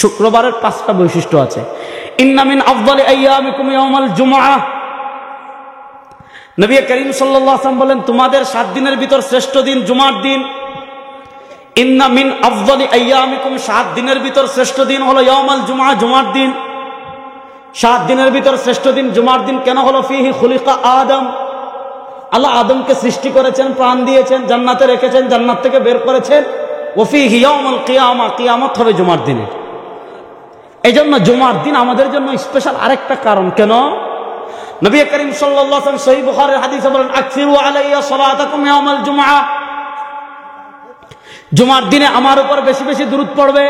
শুক্রবারের 5টা বৈশিষ্ট্য আছে। ইন্না মিন আফদালি আইয়ামিকুম ইয়াউমাল জুমআহ, নবী করিম সাল্লাল্লাহু আলাইহি ওয়াসাল্লাম বলেন তোমাদের 7 দিনের ভিতর শ্রেষ্ঠ দিন জুমার দিন। ইন্না মিন আফদালি আইয়ামিকুম, 7 দিনের ভিতর শ্রেষ্ঠ দিন হলো ইয়াউমাল জুমআহ, জুমার দিন। 7 দিনের ভিতর শ্রেষ্ঠ দিন জুমার দিন কেন হলো? ফিহি খুলিকা আদম, আল্লাহ আদমকে সৃষ্টি করেছেন, প্রাণ দিয়েছেন, জান্নাতে রেখেছেন, জান্নাত থেকে বের করেছেন। ওয়া ফিহি ইয়াউমুল কিয়ামা, কিয়ামত হবে জুমার দিনে। এই জন্য জুমার দিন আমাদের জন্য স্পেশাল আরেকটা কারণ। কেন? নবী করিম সাল্লাল্লাহু আলাইহি ওয়াসাল্লাম সহিহ বুখারীর হাদিসে বলেন আকসিরু আলাইয়া সালাতাকুম ইয়াউমাল জুমআহ, জুমার দিনে আমার উপর বেশি বেশি দুরূদ পড়বে।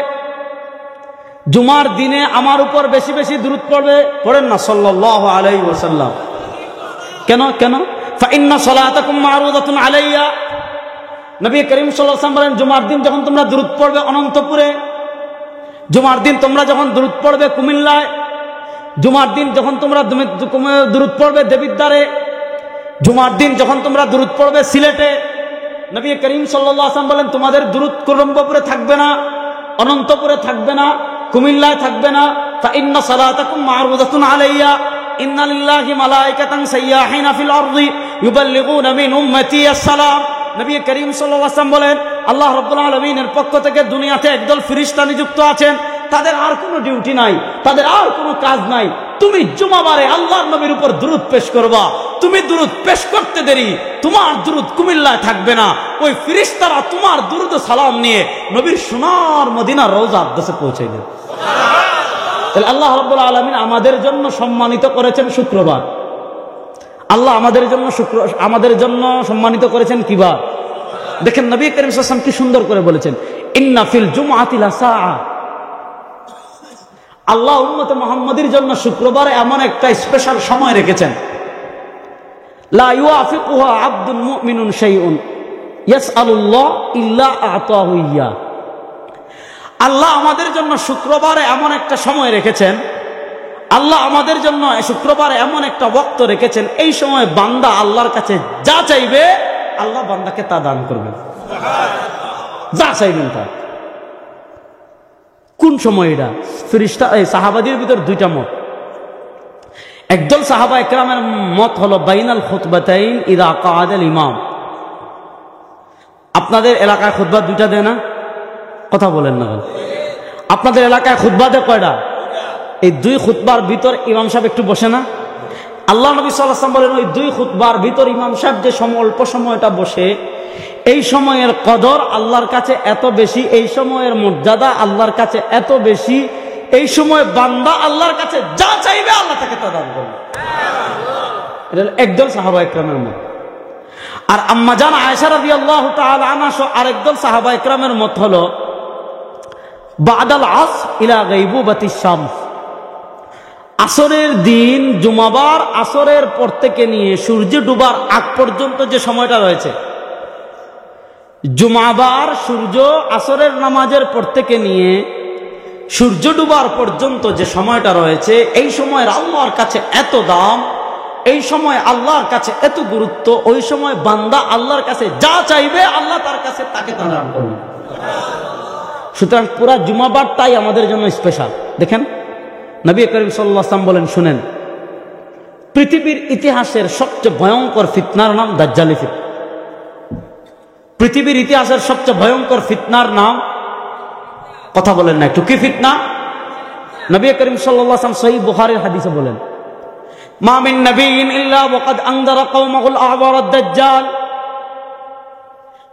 জুমার দিনে আমার উপর বেশি বেশি দুরূদ পড়বে, পড়েন না সাল্লাল্লাহু আলাইহি ওয়াসাল্লাম। কেন? কেন? ফাইন্না সালাতাকুম মারুদাতুন আলাইয়া, নবী করিম সাল্লাল্লাহু আলাইহি ওয়াসাল্লাম বলেন জুমার দিন যখন তোমরা দুরূদ পড়বে অনন্তপুরে, জুমার দিন তোমরা যখন দুরূদ পড়বে কুমিল্লায়, জুমার দিন যখন তোমরা দুরূদ পড়বে দেবিদ্বারে, জুমার দিন যখন তোমরা দুরূদ পড়বে সিলেটে, নবী করিম সাল্লাল্লাহু আলাইহি ওয়াসাল্লাম বলেন তোমাদের দুরূদ কুরম্বপুরে থাকবে না, অনন্তপুরে থাকবে না, কুমিল্লায় থাকবে না। ফাইন্না সালাতাকুম মারুদাতুন আলাইয়া ইন্না লিল্লাহি মালাইকাতান সাইয়াহিনা ফিল আরদি ইউবাল্লিগুনা মিন উম্মতি আসসালাম, নবী করিম সাল্লাল্লাহু আলাইহি ওয়াসাল্লাম বলেন আল্লাহ রাব্বুল আলামিনের পক্ষ থেকে দুনিয়াতে একদল ফেরেশতা নিযুক্ত আছেন, তাদের আর কোনো ডিউটি নাই, তাদের আর কোনো কাজ নাই। তুমি জুমাবারে আল্লাহর নবীর উপর দুরূদ পেশ করবা, তুমি দুরূদ পেশ করতে দেরি তোমার দুরূদ কুমিল্লায় থাকবে না, ওই ফেরেশতারা তোমার দুরূদ ও সালাম নিয়ে নবীর সোনার মদিনা রওজা আকদাসে পৌঁছে দেবে। তাহলে আল্লাহ রাব্বুল আলামিন আমাদের জন্য সম্মানিত করেছেন শুক্রবার। আল্লাহ আমাদের জন্য সম্মানিত করেছেন কি বার? দেখেন নবী করিম সাল্লাল্লাহু আলাইহি ওয়াসাল্লাম কি সুন্দর করে বলেছেন, ইন্না ফিল জুমআতি লাসাআ, আল্লাহ উম্মতে মুহাম্মাদের জন্য শুক্রবারে এমন একটা স্পেশাল সময় রেখেছেন, লা ইউআফিকুহা আবদুন মুমিনুন শাইউন ইয়াসআলুল্লাহ ইল্লা আতাহু ইয়া। আল্লাহ আমাদের জন্য শুক্রবারে এমন একটা সময় রেখেছেন, আল্লাহ আমাদের জন্য শুক্রবারে এমন একটা ওয়াক্ত রেখেছেন, এই সময় বান্দা আল্লাহর কাছে যা চাইবে আল্লাহ বান্দাকে তা দান করবেন, যা চাইবেন তা। কোন সময় এটা? ফেরেশতা সাহাবাদের ভিতর 2টা মত। একদল সাহাবা একরামের মত হলো বাইনাল খুতবাতাইন ইযা কাআদাল ইমাম। আপনাদের এলাকায় খুতবা 2টা দেয় না? কথা বলেন না। আপনাদের এলাকায় খুতবা দেয় কয়টা? এই 2 খুতবার ভিতর ইমাম সাহেব একটু বসে না? আল্লাহ নবী সাল্লাল্লাহু আলাইহি ওয়াসাল্লাম বলেন ওই 2 খুতবার ভিতর ইমাম সাহেব যে সময় অল্প সময়টা বসে, এই সময়ের কদর আল্লাহর কাছে এত বেশি, এই সময়ের মর্যাদা আল্লাহর কাছে এত বেশি, এই সময় বান্দা আল্লাহর কাছে যা চাইবে আল্লাহ তাকে তা দান করবে। এটা একদল সাহাবা ইকরামের মত। আর আম্মা জান আয়েশা রাদিয়াল্লাহু তাআলা আনহা সহ আরেকদল সাহাবা ইকরামের মত হলো বাদাল আসর ইলা গায়বুবাতিশ শামস, আসরের দিন জুমাবার আসরের পর থেকে নিয়ে সূর্য ডুবার আগ পর্যন্ত যে সময়টা রয়েছে, জুমাবার সূর্য আসরের নামাজের পর থেকে নিয়ে সূর্য ডুবার পর্যন্ত যে সময়টা রয়েছে, এই সময়ের আল্লাহর কাছে এত দাম, এই সময় আল্লাহর কাছে এত গুরুত্ব, ওই সময় বান্দা আল্লাহর কাছে যা চাইবে আল্লাহ তার কাছে তাকে তা দান করবে। সুতরাং পুরা জুমাবারটাই আমাদের জন্য স্পেশাল। দেখেন নবী করিম সাল্লাল্লাহু আলাইহি ওয়াসাল্লাম বলেন, শুনেন, পৃথিবীর ইতিহাসের সবচেয়ে ভয়ঙ্কর ফিতনার নাম দাজ্জালি ফিতনা। পৃথিবীর ইতিহাসের সবচেয়ে ভয়ঙ্কর ফিতনার নাম, কথা বলেন না একটু, কি ফিতনা? নবী করিম সাল্লাল্লাহু আলাইহি ওয়াসাল্লাম সহিহ বুখারীর হাদিসে বলেন, মা মিন নাবিয়্যিন ইল্লা ওয়াকাদ আনযারা কওমাহুল আ'ওয়ার আদ-দাজ্জাল।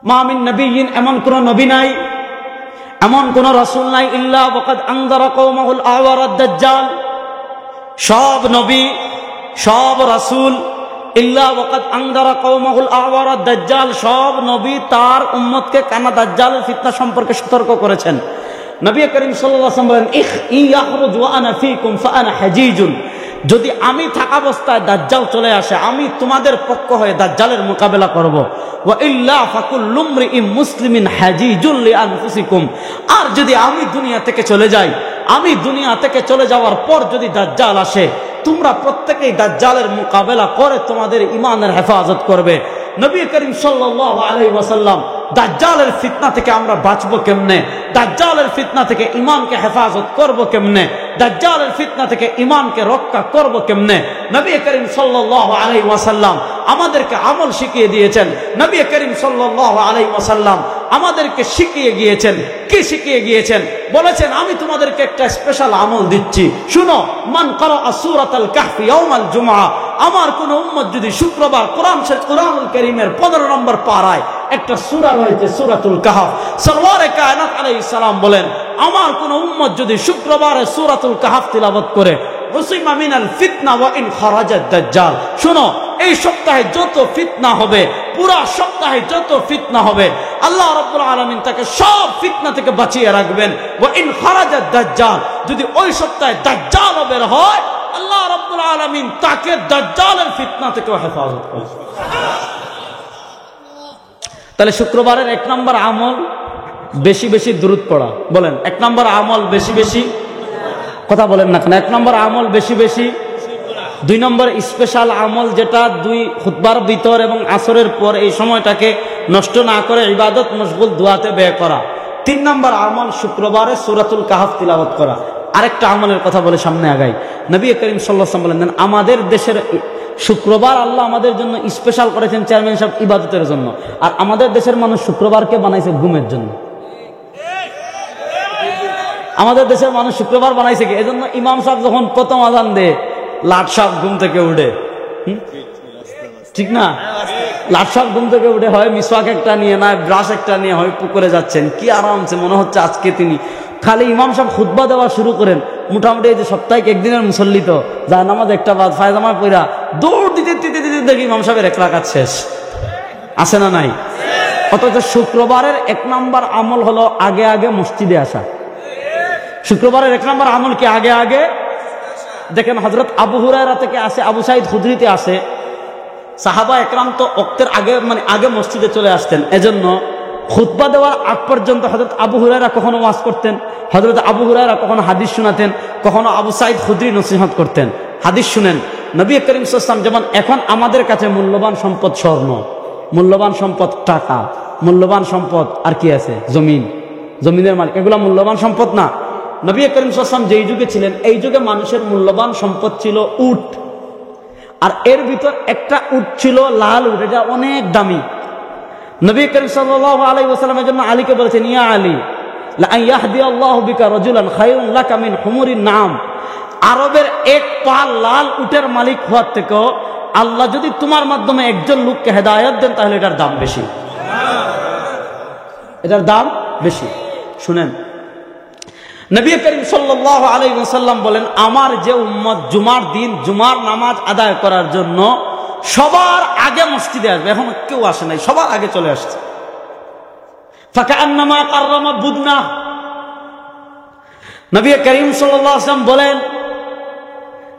মা মিন নাবিয়্যিন, এমন কোন নবী নাই, এমন কোন রাসূল নাই, ইল্লা ওয়াকাদ আনযারা কওমাহুল আ'ওয়ার আদ-দাজ্জাল। সব নবী, সব রাসূল, ইল্লা ওয়াকাদ আনযারা কওমাহুল আ'ওয়ার আদ-দাজ্জাল, সব নবী তার উম্মতকে কানা দাজ্জালের ফিতনা সম্পর্কে সতর্ক করেছেন। নবী করিম সাল্লাল্লাহু আলাইহি ওয়াসাল্লাম বলেন, ইয়াখরুজ ওয়া আনা ফীকুম ফাআনা হাজিজুন, যদি আমি থাকা অবস্থায় দাজ্জাল চলে আসে, আমি তোমাদের পক্ষ হয়ে দাজ্জালের মোকাবেলা করব। ওয়া ইল্লা ফাকুল্লু ইমরিইন মুসলিমিন হাজিজুন লিআনফুসিকুম, আর যদি আমি দুনিয়া থেকে চলে যাই, আমি দুনিয়া থেকে চলে যাওয়ার পর যদি দাজ্জাল আসে, তোমরা প্রত্যেকেই দাজ্জালের মোকাবেলা করে তোমাদের ঈমানের হেফাজত করবে। নবী করিম সাল্লাল্লাহু আলাইহি ওয়াসাল্লাম দাজ্জালের ফিতনা থেকে আমরা বাঁচবো কেমনে, দাজ্জালের ফিতনা থেকে ঈমানকে হেফাজত করব কেমনে, দাজ্জালের ফিতনা থেকে ঈমানকে রক্ষা করব কেমনে। নবী করিম সাল্লাল্লাহু আলাইহি ওয়াসাল্লাম আমাদেরকে আমল শিখিয়ে দিয়েছেন। নবী করিম সাল্লাল্লাহু আলাইহি ওয়াসাল্লাম আমাদেরকে শিখিয়ে গিয়েছেন। কি শিখিয়ে গিয়েছেন? বলেছেন আমি তোমাদেরকে একটা স্পেশাল আমল দিচ্ছি, শুনো। মান ক্বারা সূরাতুল কাহফ ইয়াউমাল জুমআ, আমার কোন উম্মত যদি শুক্রবার কুরআনুল কারীমের 15 নম্বর পারায় একটা সূরা রয়েছে সূরাতুল কাহফ, সরওয়ারে কায়নাত আলাইহিস সালাম বলেন আমার কোন উম্মত যদি শুক্রবারে সূরাতুল কাহফ তিলাওয়াত করে উসিমা মিনাল ফিতনা ওয়া ইন খারাজাদ দাজ্জাল। শুনো, এই সপ্তাহে যত ফিতনা হবে, পুরো সপ্তাহে যত ফিতনা হবে, আল্লাহ রাব্বুল আলামিন তাকে সব ফিতনা থেকে বাঁচিয়ে রাখবেন। ওয়া ইন খারাজাদ দাজ্জাল, যদি ওই সপ্তাহে দাজ্জাল বের হয় আল্লাহ রাব্বুল আলামিন তাকে দাজ্জালের ফিতনা থেকে হেফাজত করবেন। তাহলে শুক্রবারের 1 নম্বর আমল বেশি বেশি দুরূদ পড়া। বলেন 1 নম্বর আমল বেশি বেশি, কথা বলেন না কেন? 1 নম্বর আমল বেশি বেশি। 2 নম্বর স্পেশাল আমল যেটা 2 খুতবার ভিতর এবং আসরের পর এই সময়টাকে নষ্ট না করে ইবাদত মশগুল দুআতে ব্যয় করা। 3 নম্বর আমল শুক্রবারে সূরাতুল কাহফ তিলাওয়াত করা। আরেকটা আমলের কথা বলে সামনে আগাই। নবী করিম সাল্লাল্লাহু আলাইহি ওয়াসাল্লাম বলেন আমাদের দেশের শুক্রবার আল্লাহ আমাদের জন্য স্পেশাল করেছেন চেয়ারম্যান সাহেব ইবাদতের জন্য, আর আমাদের দেশের মানুষ শুক্রবারকে বানাইছে ঘুমের জন্য। আমাদের দেশের মানুষ শুক্রবার বানাইছে কি? এজন্য ইমাম সাহেব যখন প্রথম আযান দেয় লাট সাহেব ঘুম থেকে উঠে, ঠিক না? লাট সাহেব ঘুম থেকে উঠে হয় মিসওয়াক একটা নিয়ে, না ব্রাশ একটা নিয়ে, হয় পুকুরে যাচ্ছেন, কি আরামসে মনে হচ্ছে আজকে তিনি খালি ইমাম সাহেব খুতবা দেওয়া শুরু করেন। মোটামুটি এই যে সপ্তাহে একদিনের মুসল্লি তো যায় নামাজ একটা বাদ ফায়জামা পইরা দৌড় দিতে দিতে দিতে দেখি ইমাম সাহেবের 1 রাকাত শেষ। আছে না নাই? অথচ শুক্রবারের 1 নম্বর আমল হলো আগে আগে মসজিদে আসা। শুক্রবারের 1 নম্বর আমল কি? আগে আগে। দেখেন হযরত আবু হুরায়রা থেকে আসে, আবু সাঈদ খুদরিতে আসে, সাহাবা একরাম তো ওয়াক্তের আগে মানে আগে মসজিদে চলে আসতেন। এজন্য খুতবা দেওয়ার আগ পর্যন্ত হযরত আবু হুরায়রা কখনো ওয়াজ করতেন, হযরত আবু হুরায়রা কখনো হাদিস শোনাতেন, কখনো আবু সাঈদ খুদরি নসিহত করতেন। হাদিস শুনেন, নবী করিম সাল্লাল্লাহু আলাইহি ওয়াসাল্লাম যেমন এখন আমাদের কাছে মূল্যবান সম্পদ স্বর্ণ, মূল্যবান সম্পদ টাকা, মূল্যবান সম্পদ আর কি আছে? জমিন, জমিনের মালিক, এগুলা মূল্যবান সম্পদ না। নবী করিম সাল্লাল্লাহু আলাইহি ওয়াসাল্লাম যেই যুগে ছিলেন এই যুগে মানুষের মূল্যবান সম্পদ ছিল উট, আর এর ভিতর একটা উট ছিল লাল উট, এটা অনেক দামি। নবী করিম সাল্লাল্লাহু আলাইহি ওয়াসাল্লামের জন্য আলীকে বলেছেন ইয়া আলী লা ইয়াহদিয়াল্লাহু বিকা রাজুলান খায়রুন লাকা মিন হুমুরিন নাম। আরবের 1 পা লাল উটের মালিক হওয়ার থেকেও আল্লাহ যদি তোমার মাধ্যমে একজন লোককে হেদায়েত দেন তাহলে এটার দাম বেশি, এটার দাম বেশি। শুনেন, নবী করিম সাল্লাল্লাহু আলাইহি ওয়াসাল্লাম বলেন আমার যে উম্মত জুমার দিন জুমার নামাজ আদায় করার জন্য সবার আগে মসজিদে আসবে, এখন কেউ আসে নাই, সবার আগে চলে আসছে। ফাকান্নামা কাররামা বুদনা। নবী করিম সাল্লাল্লাহু আলাইহি ওয়াসাল্লাম বলেন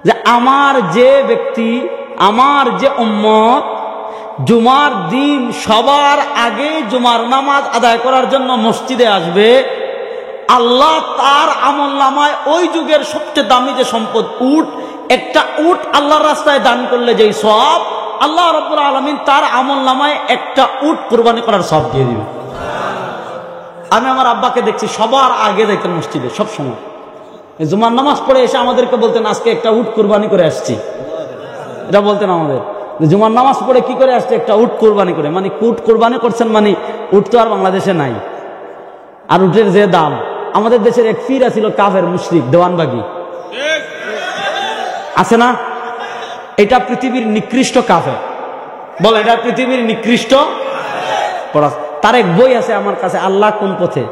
যে আমার যে ব্যক্তি, আমার যে উম্মত জুমার দিন সবার আগে জুমার নামাজ আদায় করার জন্য মসজিদে আসবে, আল্লাহ তার আমলনামায় ওই যুগের সবচেয়ে দামি যে সম্পদ উট, একটা উট আল্লাহর রাস্তায় দান করলে যেই সওয়াব, আল্লাহ রাব্বুল আলামিন তার আমলনামায় একটা উট কুরবানি করার সওয়াব দিয়ে দিবেন। আমি আমার আব্বাকে দেখছি সবার আগে যাইতেন মসজিদে সব সময়, জুমার নামাজ পড়ে এসে আমাদেরকে বলতেন আজকে একটা উট কুরবানি করে আসছি। এটা বলতেন আমাদের, জুমার নামাজ পড়ে কি করে আসছে? একটা উট কুরবানি করে। মানে উট কুরবানি করছেন, মানে উট তো আর বাংলাদেশে নাই, আর উটের যে দাম। আমাদের দেশের এক পীর ছিল কাফের মুশরিক দেওয়ানবাগী, আছে না? এটা পৃথিবীর নিকৃষ্ট কাফের, বল এটা পৃথিবীর নিকৃষ্ট। তার এক বই আছে আমার কাছে, আল্লাহ কোন পথে।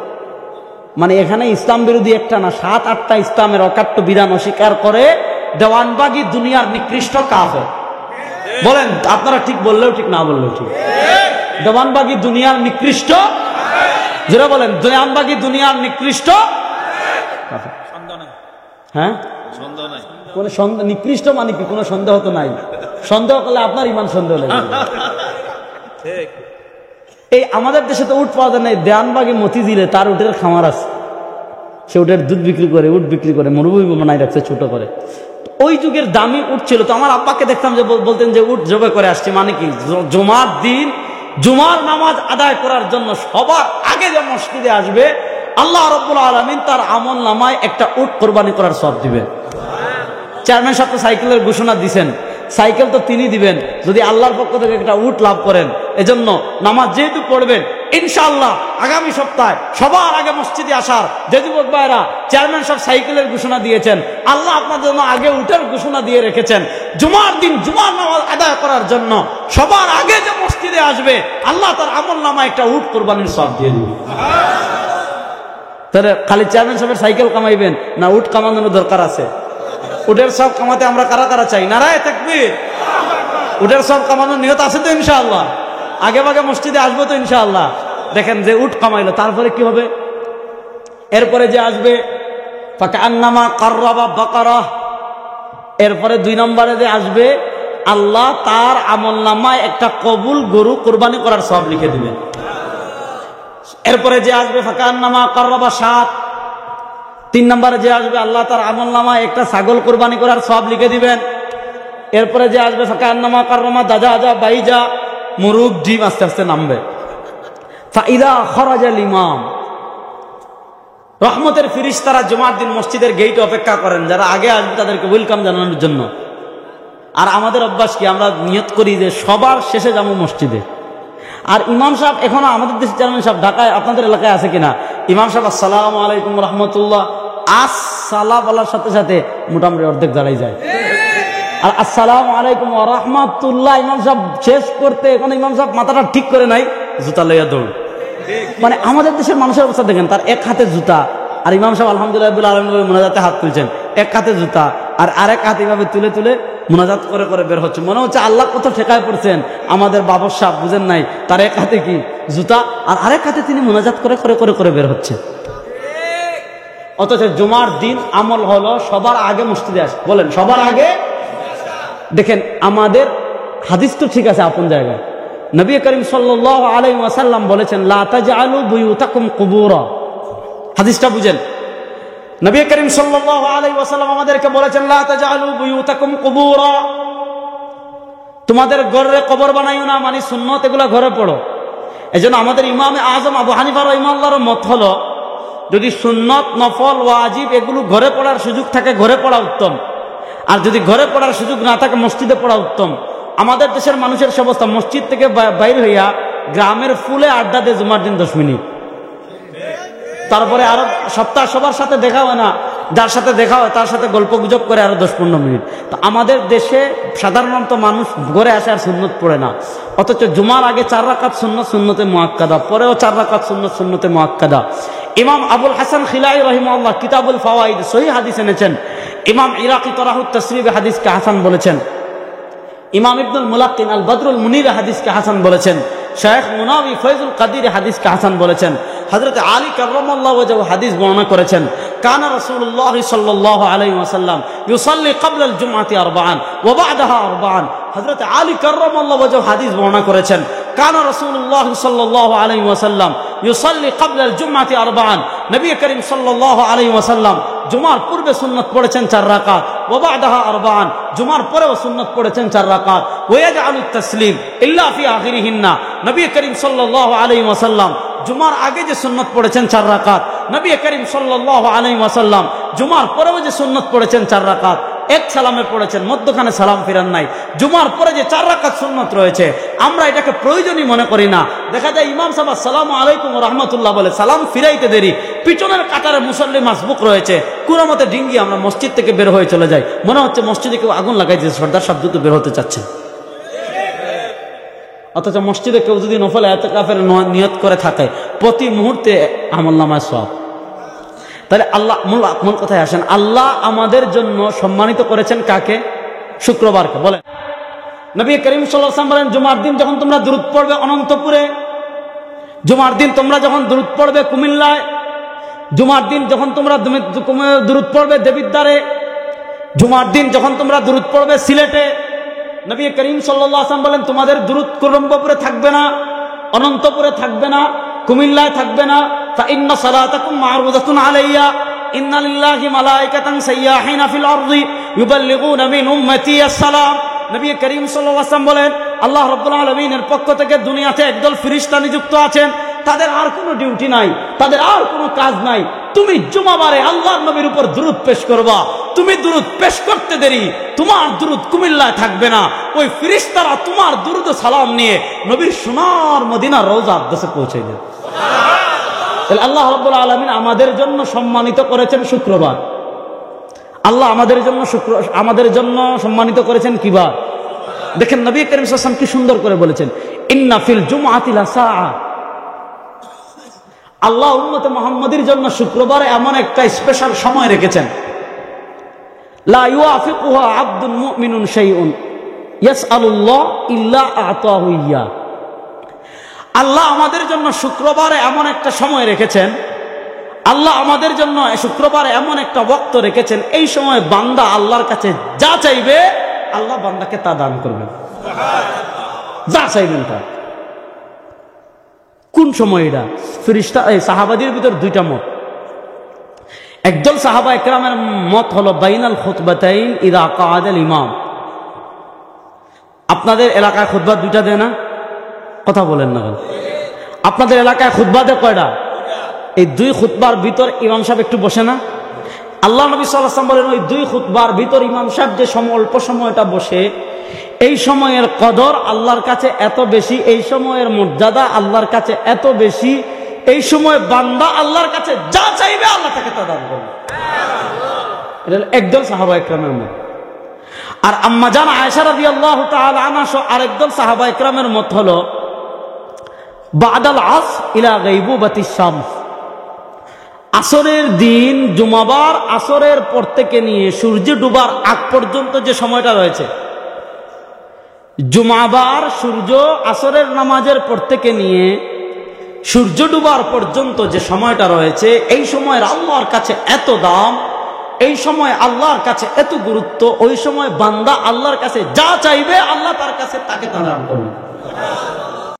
মানে এখানে ইসলাম বিরোধী একটা না 7-8টা ইসলামের অকাট্য বিধান অস্বীকার করে দেওয়ানবাগী দুনিয়ার নিকৃষ্ট কাফের। বলেন আপনারা ঠিক বললেও ঠিক, না বললেও ঠিক। দেওয়ানবাগী দুনিয়ার নিকৃষ্ট, যারা বলেন দেওয়ানবাগী দুনিয়ার নিকৃষ্ট। হ্যাঁ, কোন সন্দেহ, নিকৃষ্ট মানে কি? কোনো সন্দেহ তো নাই। সন্দেহ করলে আপনার ইমান সন্দেহ লাগে। এই আমাদের দেশে তো উট পাওয়া যায় না। দেওয়ানবাগী মতিঝিলে তার উটের খামার আছে, সে উটের দুধ বিক্রি করে, উট বিক্রি করে, মরুভূমি বানাই রাখছে ছোট করে। ওই যুগের দামি উট ছিল। তো আমার আব্বাকে দেখতাম যে বলতেন যে উট জবে করে আসছে, মানে কি জুমার দিন জুমার নামাজ আদায় করার জন্য সবার আগে যে মসজিদে আসবে, আল্লাহ রাব্বুল আলামিন তার আমল নামায় একটা উট কোরবানি করার সওয়াব দিবেন। চেয়ারম্যান সাহেব তো সাইকেলের ঘোষণা দিবেন, সাইকেল তো তিনি দিবেন যদি আল্লাহর পক্ষ থেকে একটা উট লাভ করেন। এজন্য নামাজ যেহেতু পড়বেন, ইনশাআল্লাহ আগামী সপ্তাহে সবার আগে মসজিদে আসার যে যুবক ভাইরা, চেয়ারম্যান সাহেব সাইকেলের ঘোষণা দিয়েছেন, আল্লাহ আপনার জন্য আগে উটের ঘোষণা দিয়ে রেখেছেন। জুমার দিন জুমার নামাজ আদায় করার জন্য সবার আগে যে মসজিদে আসবে, আল্লাহ তার আমল নামায় একটা উট কোরবানির সওয়াব দিয়ে দিবে। তাহলে খালি চেয়ারম্যান সাহেবের সাইকেল কামাইবেন না উট কামানোর দরকার আছে? উটের সব কামাতে আমরা কারা কারা চাই? নারায়ে তাকবীর। উটের সব কামানোর নিয়ত আছে তো ইনশাআল্লাহ? আগে ভাগে মসজিদে আসবো তো ইনশাআল্লাহ? দেখেন যে উট কামাইলো, তারপরে কি হবে? এরপরে যে আসবে ফাকান্নামা কাররাবা বাকারা, এরপরে 2 নম্বরে যে আসবে, আল্লাহ তার আমলনামায় একটা কবুল গরু কুরবানি করার সওয়াব লিখে দিবেন। এরপরে যে আসবে ফাকান্নামা কাররাবা 7, 3 নম্বরে যে আসবে, আল্লাহ তার আমলনামায় একটা ছাগল কুরবানি করার সওয়াব লিখে দিবেন। এরপরে যে আসবে ফাকান্নামা কাররামা দাজা বাইজা, মুরুগ ডিম আস্তে আস্তে নামবে। ফাইদা খরাজাল ইমাম, রহমতের ফেরেশতারা জুমার দিন মসজিদের গেটে অপেক্ষা করেন, যারা আগে আসবে তাদেরকে ওয়েলকাম জানানোর জন্য। আর আমাদের অভ্যাস কি, আমরা নিয়ত করি যে সবার শেষে যাবো মসজিদে। আর ইমাম সাহেব এখনো আমাদের দেশের চেয়ারম্যান সাহেব ঢাকায় আপনাদের এলাকায় আছে কিনা, ইমাম সাহেব আসসালামু আলাইকুম রহমতুল্লাহ আসসালাম বলার সাথে সাথে মোটামুটি অর্ধেক দাঁড়াই যায়। আর আসসালামু আলাইকুম ওয়া রাহমাতুল্লাহ ইমাম সাহেব শেষ করতে, এখন ইমাম সাহেব মাথাটা ঠিক করে নাই, জুতা লইয়া দৌড়। মানে আমাদের দেশের মানুষের অবস্থা দেখেন, তার এক হাতে জুতা, আর ইমাম সাহেব আলহামদুলিল্লাহ রাব্বিল আলামিন মুনাজাতে হাত তুলছেন, এক হাতে জুতা আর আরেক হাতে এভাবে তুলে তুলে মুনাজাত করে করে বের হচ্ছে। মনে হচ্ছে আল্লাহ কত ঠেকায় পড়ছেন আমাদের বাবর সাহেব, বুঝেন নাই? তার এক হাতে কি জুতা আর আরেক হাতে তিনি মুনাজাত করে করে করে করে বের হচ্ছে। অথচ জুমার দিন আমল হলো সবার আগে মসজিদে আসে। বলেন সবার আগে। দেখেন আমাদের হাদিস তো ঠিক আছে আপন জায়গায়, নবী করিম সাল্লাল্লাহু আলাইহি ওয়াসাল্লাম বলেছেন লা তাজআলু বুয়ুতাকুম কুবুরা। হাদিসটা বুঝেন, নবী করিম সাল্লাল্লাহু আলাইহি ওয়াসাল্লাম আমাদেরকে বলেছেন লা তাজআলু বুয়ুতাকুম কুবুরা, তোমাদের ঘরে কবর বানাইও না, মানে সুন্নত এগুলা ঘরে পড়ো। এজন্য আমাদের ইমামে আজম আবু হানিফা রাহিমাহুল্লাহর মত হলো, যদি সুন্নত নফল ওয়াজিব এগুলো ঘরে পড়ার সুযোগ থাকে ঘরে পড়া উত্তম, আর যদি ঘরে পড়ার সুযোগ না থাকে মসজিদে পড়া উত্তম। আমাদের দেশের মানুষের অবস্থা, মসজিদ থেকে বাইর হইয়া গ্রামের ফুলে আড্ডা দিয়ে জুমার দিন 10 মিনিট, তারপরে আরো সপ্তাহ সবার সাথে দেখা হয় না, যার সাথে দেখা হয় তার সাথে গল্প গুজব করে আরো 10-15 মিনিট। তো আমাদের দেশে সাধারণত মানুষ ঘরে আসে আর সুন্নত পড়ে না, অথচ জুমার আগে 4 রাকাত সুন্নত সুন্নতে মুআক্কাদা, পরেও 4 রাকাত সুন্নত সুন্নতে মুআক্কাদা। ইমাম আবুল হাসান খিলাই রাহিমাহুল্লাহ কিতাবুল ফাওয়াইদ সহিহ হাদিস এনেছেন। ইমাম ইরাকি তরাহুত তাসরিবে হাদিসকে হাসান বলেছেন। ইমাম ইবনুল মুলাক্কিন আল বদরুল মুনির হাদিসকে হাসান বলেছেন। শাইখ মুনাবি ফয়জুল কাদির হাদিসকে হাসান বলেছেন। হযরত আলী কাররামাল্লাহু ওয়াজহু হাদিস বর্ণনা করেছেন, কানা রাসূলুল্লাহ সাল্লাল্লাহু আলাইহি ওয়াসাল্লাম ইউসাল্লি ক্বাবলা আল জুমআতি আরবাআন ওয়া বা'দাহা আরবাআন। হযরত আলী কাররামাল্লাহু ওয়াজহু হাদিস বর্ণনা করেছেন, কানা রাসূলুল্লাহ সাল্লাল্লাহু আলাইহি ওয়াসাল্লাম ইউসাল্লি ক্বাবলা আল জুমআতি আরবাআন। নবী করিম সাল্লাল্লাহু আলাইহি ওয়াসাল্লাম জুমার পূর্বে সুন্নাত পড়েছেন 4 রাকাত, ওয়া বা'দাহা আরবাআন, জুমার পরেও সুন্নাত পড়েছেন 4 রাকাত, ওয়া ইয়াজআলু তাসলিম ইল্লা ফি আখিরিহিন্না। নবী করিম সাল্লাল্লাহু আলাইহি ওয়াসাল্লাম জুমার আগে যে সুন্নাত পড়েছেন 4 রাকাত, নবী করিম সাল্লাল্লাহু আলাইহি ওয়াসাল্লাম জুমার পরেও যে সুন্নাত পড়েছেন 4 রাকাত, এক সালামে পড়েছেন, মধ্যখানে সালাম ফিরান নাই। জুমার পরে যে 4 রাকাত সুন্নাত রয়েছে আমরা এটাকে প্রয়োজনই মনে করি না। দেখা যায় ইমাম সাহেব আসসালামু আলাইকুম ওয়া রাহমাতুল্লাহ বলে সালাম ফিরাইতে দেরি, পিছনের কাতারে মুসল্লি মাসবুক রয়েছে, কোন মতে ডিঙ্গি আমরা মসজিদ থেকে বের হয়ে চলে যাই, মনে হচ্ছে মসজিদে কেউ আগুন লাগাইছে, সর্দার সাহেব দ্রুত বের হতে চাচ্ছে। অথচ মসজিদে কেউ যদি নফল ইতিকাফের নিয়ত করে থাকে প্রতি মুহূর্তে আমলনামায় সওয়াব। তাহলে আল্লাহ মূল কথায় আসেন, আল্লাহ আমাদের জন্য সম্মানিত করেছেন কাকে? শুক্রবারকে। বলেন নবী করিম সাল্লাল্লাহু আলাইহি ওয়াসাল্লাম বলেন, জুমার দিন যখন তোমরা দুরূদ পড়বে অনন্তপুরে, জুমার দিন তোমরা যখন দুরূদ পড়বে কুমিল্লায়, জুমার দিন যখন তোমরা দুরূদ পড়বে দেবিদ্বারে, জুমার দিন যখন তোমরা দুরূদ পড়বে সিলেটে, নবী করিম সাল্লাল্লাহু আলাইহি ওয়াসাল্লাম বলেন তোমাদের দুরূদ কুরম্বপুরে থাকবে না, অনন্তপুরে থাকবে না, কুমিল্লায় থাকবে না। فإن صلاتكم معروضة علي إن لله ملائكة سياحين في الأرض يبلغون من أمتي السلام। নবী করিম সাল্লাল্লাহু আলাইহি ওয়াসাল্লাম বলেন আল্লাহ রাব্বুল আলামিনের পক্ষ থেকে দুনিয়াতে একদল ফেরেশতা নিযুক্ত আছেন, তাদের আর কোনো ডিউটি নাই, তাদের আর কোনো কাজ নাই। তুমি জুমাবারে আল্লাহর নবীর উপর দুরূদ পেশ করবা। তুমি দুরূদ পেশ করতে দেরি, তোমার দুরূদ কুমিল্লায় থাকবে না, ওই ফেরেশতারা তোমার দুরূদ ও সালাম নিয়ে নবীর সোনার মদিনা রওজা আকদাসে পৌঁছে দেবে। তাহলে আল্লাহ রাব্বুল আলামিন আমাদের জন্য সম্মানিত করেছেন শুক্রবার। আল্লাহ আমাদের জন্য সম্মানিত করেছেন কি বার? দেখেন নবী করিম সাল্লাল্লাহু আলাইহি ওয়াসাল্লাম কি সুন্দর করে বলেছেন, ইন্না ফিল জুমআতি লাসাআ। আল্লাহ উম্মত মুহাম্মাদের জন্য শুক্রবারে এমন একটা স্পেশাল সময় রেখেছেন, লা ইউআফিকুহা আবদুন মুমিনুন শাইউন ইয়াসআলুল্লাহ ইল্লা আতাহু ইয়া। আল্লাহ আমাদের জন্য শুক্রবারে এমন একটা সময় রেখেছেন, আল্লাহ আমাদের জন্য শুক্রবারে এমন একটা ওয়াক্ত রেখেছেন, এই সময় বান্দা আল্লাহর কাছে যা চাইবে আল্লাহ বান্দাকে তা দান করবেন। যা চাইবেন তা। কোন সময় এটা? ফেরেশতা সাহাবাদের ভিতর দুইটা মত। একদল সাহাবা একরামের মত হলো বাইনাল খুতবাতাইন ইযা কাআদাল ইমাম। আপনাদের এলাকায় খুতবা দুইটা দেয় না? কথা বলেন না। আপনাদের এলাকায় খুতবা দেয় কয়টা? এই দুই খুতবার ভিতর ইমাম সাহেব একটু বসে না? আল্লাহ নবী সাল্লাল্লাহু আলাইহি ওয়াসাল্লাম বলেন, ওই দুই খুতবার ভিতর ইমাম সাহেব যে সময় অল্প সময়টা বসে, এই সময়ের কদর আল্লাহর কাছে এত বেশি, এই সময়ের মর্যাদা আল্লাহর কাছে এত বেশি, এই সময় বান্দা আল্লাহর কাছে যা চাইবে আল্লাহ তাকে তা দান করবে। এটা একদল সাহাবা একরামের মত। আর আম্মা জান আয়েশা রাদিয়াল্লাহু তাআলা আনহা সহ আরেকদল সাহাবা একরামের মত হলো বাদাল আসর ইলা গায়বুবাতিশ শামস। আসরের দিন জুমাবার আসরের পর থেকে নিয়ে সূর্য ডুবার আগ পর্যন্ত যে সময়টা রয়েছে, জুমাবার সূর্য আসরের নামাজের পর থেকে নিয়ে সূর্য ডুবার পর্যন্ত যে সময়টা রয়েছে, এই সময়ের আল্লাহর কাছে এত দাম, এই সময় আল্লাহর কাছে এত গুরুত্ব, ওই সময় বান্দা আল্লাহর কাছে যা চাইবে আল্লাহ তার কাছে তাকে তা দান করবে।